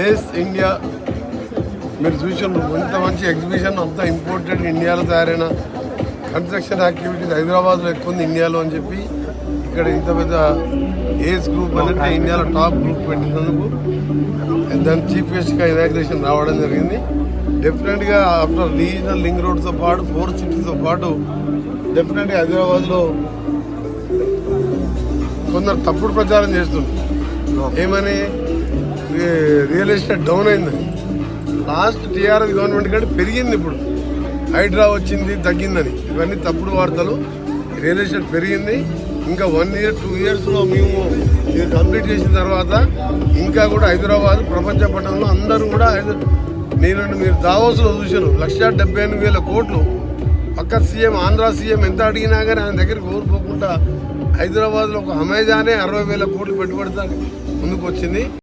ఏస్ India మీరు చూసారు, ఇంత మంచి ఎగ్జిబిషన్, అంతా ఇంపోర్టెడ్ ఇండియాలో తయారైన కన్స్ట్రక్షన్ యాక్టివిటీస్ హైదరాబాద్లో ఎక్కువ ఉంది ఇండియాలో అని చెప్పి ఇక్కడ ఇంత పెద్ద ఏస్ గ్రూప్ అంటే ఇండియాలో టాప్ గ్రూప్ పెట్టినందుకు దాని చీఫ్ గెస్ట్గా ఇనాగ్రేషన్ రావడం జరిగింది. డెఫినెట్గా ఆఫ్టర్ రీజనల్ లింక్ రోడ్తో పాటు 4 సిటీస్తో పాటు డెఫినెట్గా హైదరాబాద్లో కొందరు తప్పుడు ప్రచారం చేస్తుంది. ఏమని రియల్ ఎస్టేట్ డౌన్ అయిందని. లాస్ట్ టీఆర్ఎస్ గవర్నమెంట్ కంటే పెరిగింది, ఇప్పుడు హైడ్రా వచ్చింది తగ్గిందని. ఇవన్నీ తప్పుడు వార్తలు. రియల్ ఎస్టేట్ పెరిగింది. ఇంకా 1 year 2 yearsలో మేము ఇది కంప్లీట్ చేసిన తర్వాత ఇంకా కూడా హైదరాబాద్ ప్రపంచ పట్టణంలో అందరూ కూడా మీరు దావోస్లో చూశారు 1,78,000 కోట్లు. పక్క సీఎం ఆంధ్ర సీఎం ఎంత అడిగినా కానీ ఆయన దగ్గరికి కోల్పోకుండా హైదరాబాద్లో ఒక అమెజానే 60,000 కోట్లు పెట్టుబడితో ముందుకు వచ్చింది.